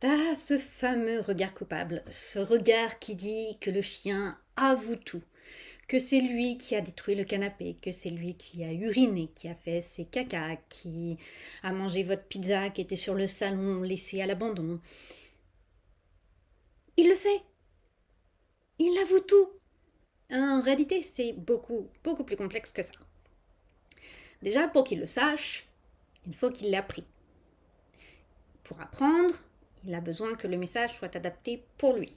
T'as ce fameux regard coupable, ce regard qui dit que le chien avoue tout, que c'est lui qui a détruit le canapé, que c'est lui qui a uriné, qui a fait ses cacas, qui a mangé votre pizza qui était sur le salon laissée à l'abandon. Il le sait, il avoue tout. En réalité, c'est beaucoup plus complexe que ça. Déjà, pour qu'il le sache, il faut qu'il l'ait appris. Pour apprendre, il a besoin que le message soit adapté pour lui.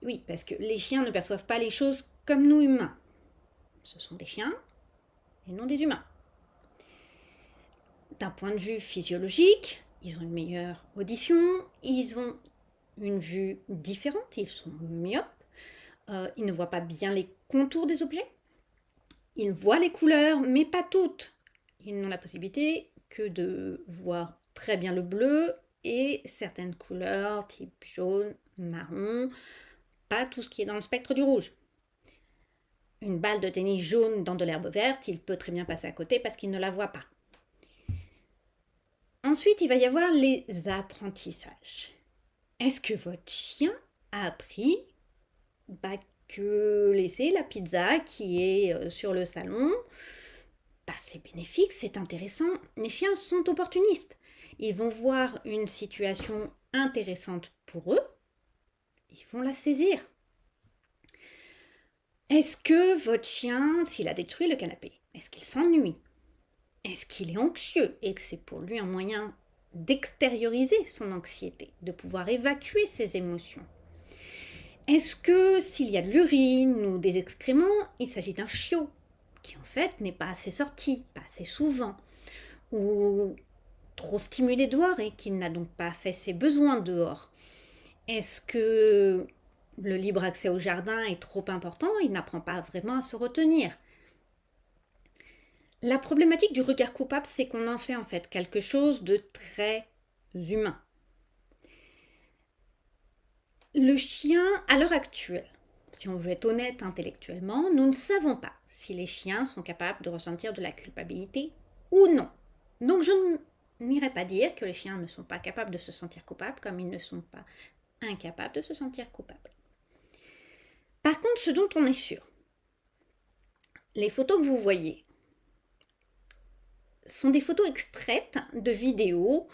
Oui, parce que les chiens ne perçoivent pas les choses comme nous humains. Ce sont des chiens et non des humains. D'un point de vue physiologique, ils ont une meilleure audition, ils ont une vue différente, ils sont myopes, ils ne voient pas bien les contours des objets, ils voient les couleurs, mais pas toutes. Ils n'ont la possibilité que de voir très bien le bleu et certaines couleurs, type jaune, marron, pas tout ce qui est dans le spectre du rouge. Une balle de tennis jaune dans de l'herbe verte, il peut très bien passer à côté parce qu'il ne la voit pas. Ensuite, il va y avoir les apprentissages. Est-ce que votre chien a appris que laisser la pizza qui est sur le salon, c'est bénéfique, c'est intéressant. Les chiens sont opportunistes. Ils vont voir une situation intéressante pour eux, ils vont la saisir. Est-ce que votre chien, s'il a détruit le canapé, est-ce qu'il s'ennuie? Est-ce qu'il est anxieux et que c'est pour lui un moyen d'extérioriser son anxiété, de pouvoir évacuer ses émotions? Est-ce que s'il y a de l'urine ou des excréments, il s'agit d'un chiot qui en fait n'est pas assez sorti, pas assez souvent, ou trop stimulé dehors et qui n'a donc pas fait ses besoins dehors? Est-ce que le libre accès au jardin est trop important, il n'apprend pas vraiment à se retenir? La problématique du regard coupable, c'est qu'on en fait quelque chose de très humain. Le chien, à l'heure actuelle, si on veut être honnête intellectuellement, nous ne savons pas si les chiens sont capables de ressentir de la culpabilité ou non. Donc je n'irai pas dire que les chiens ne sont pas capables de se sentir coupables comme ils ne sont pas incapables de se sentir coupables. Par contre, ce dont on est sûr, les photos que vous voyez sont des photos extraites de vidéos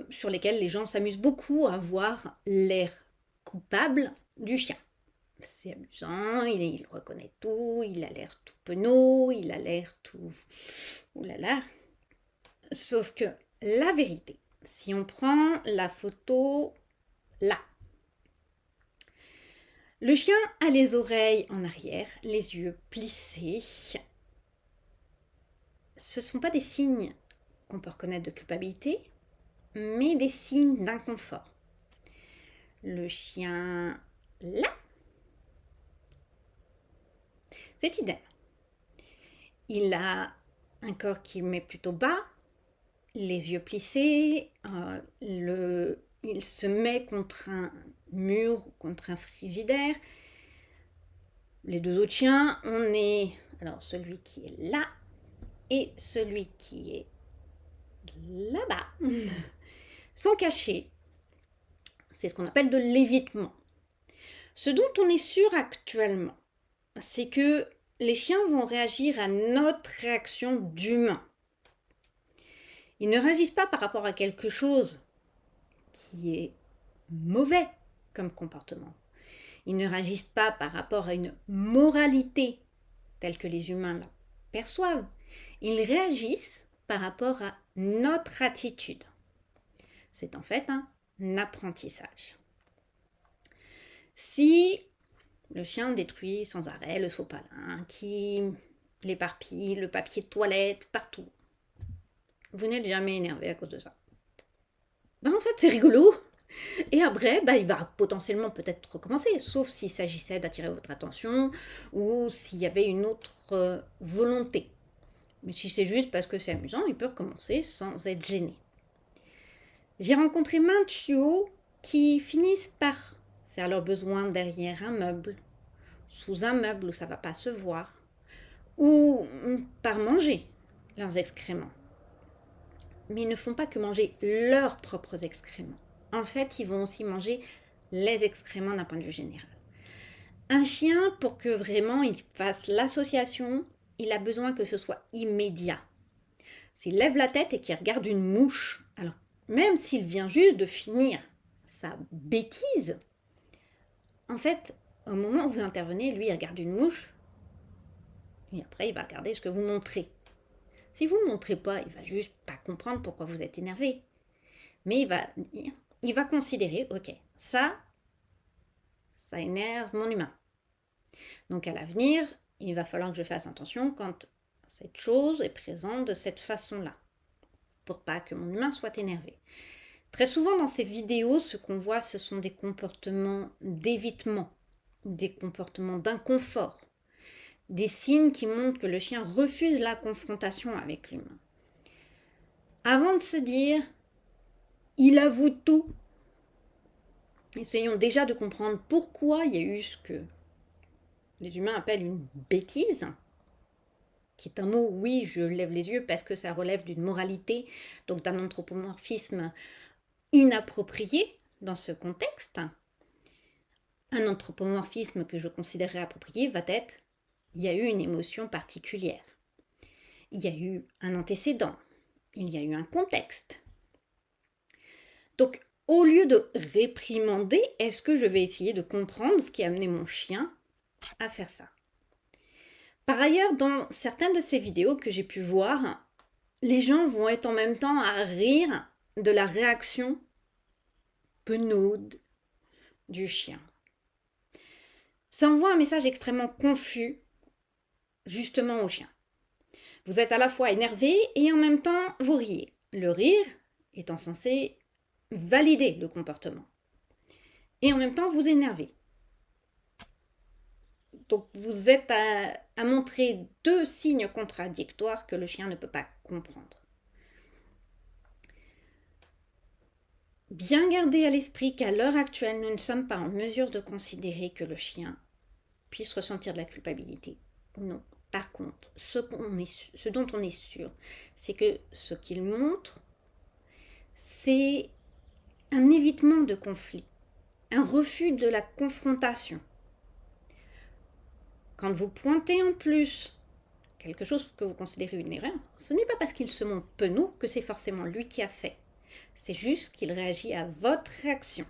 sur lesquelles les gens s'amusent beaucoup à voir l'air coupable du chien. C'est amusant, il reconnaît tout, il a l'air tout penaud, il a l'air tout... Ouh là là. Sauf que la vérité, si on prend la photo là, le chien a les oreilles en arrière, les yeux plissés. Ce ne sont pas des signes qu'on peut reconnaître de culpabilité, mais des signes d'inconfort. Le chien là, c'est idem. Il a un corps qui met plutôt bas, les yeux plissés, il se met contre un mur, contre un frigidaire. Les deux autres chiens, on est... Alors celui qui est là et celui qui est là-bas sont cachés. C'est ce qu'on appelle de l'évitement. Ce dont on est sûr actuellement, c'est que les chiens vont réagir à notre réaction d'humain. Ils ne réagissent pas par rapport à quelque chose qui est mauvais comme comportement. Ils ne réagissent pas par rapport à une moralité telle que les humains la perçoivent. Ils réagissent par rapport à notre attitude. C'est en fait un apprentissage. Si le chien détruit sans arrêt le sopalin, qui l'éparpille, le papier de toilette, partout, vous n'êtes jamais énervé à cause de ça. En fait, c'est rigolo. Et après, il va potentiellement peut-être recommencer, sauf s'il s'agissait d'attirer votre attention ou s'il y avait une autre volonté. Mais si c'est juste parce que c'est amusant, il peut recommencer sans être gêné. J'ai rencontré maints chiots qui finissent par faire leurs besoins derrière un meuble, sous un meuble où ça ne va pas se voir, ou par manger leurs excréments. Mais ils ne font pas que manger leurs propres excréments. en fait, ils vont aussi manger les excréments d'un point de vue général. Un chien, pour que vraiment il fasse l'association, il a besoin que ce soit immédiat. S'il lève la tête et qu'il regarde une mouche, alors même s'il vient juste de finir sa bêtise, en fait, au moment où vous intervenez, lui, il regarde une mouche, et après, il va regarder ce que vous montrez. Si vous ne montrez pas, il va juste pas comprendre pourquoi vous êtes énervé. Mais il va considérer, ok, ça énerve mon humain. Donc à l'avenir, il va falloir que je fasse attention quand cette chose est présente de cette façon-là, pour pas que mon humain soit énervé. Très souvent dans ces vidéos, ce qu'on voit, ce sont des comportements d'évitement, des comportements d'inconfort, des signes qui montrent que le chien refuse la confrontation avec l'humain. Avant de se dire « il avoue tout », essayons déjà de comprendre pourquoi il y a eu ce que les humains appellent une bêtise, qui est un mot, oui, je lève les yeux parce que ça relève d'une moralité, donc d'un anthropomorphisme inapproprié dans ce contexte. Un anthropomorphisme que je considérerais approprié va être il y a eu une émotion particulière, il y a eu un antécédent, il y a eu un contexte. Donc, au lieu de réprimander, est-ce que je vais essayer de comprendre ce qui a amené mon chien à faire ça? Par ailleurs, dans certaines de ces vidéos que j'ai pu voir, les gens vont être en même temps à rire de la réaction penaude du chien. Ça envoie un message extrêmement confus, justement, au chien. Vous êtes à la fois énervé et en même temps vous riez. Le rire étant censé valider le comportement. Et en même temps vous énervez. Donc vous êtes à montrer deux signes contradictoires que le chien ne peut pas comprendre. Bien garder à l'esprit qu'à l'heure actuelle, nous ne sommes pas en mesure de considérer que le chien puisse ressentir de la culpabilité. Non. Par contre, ce dont on est sûr, c'est que ce qu'il montre, c'est un évitement de conflit, un refus de la confrontation. Quand vous pointez en plus quelque chose que vous considérez une erreur, ce n'est pas parce qu'il se montre penaud que c'est forcément lui qui a fait. C'est juste qu'il réagit à votre réaction.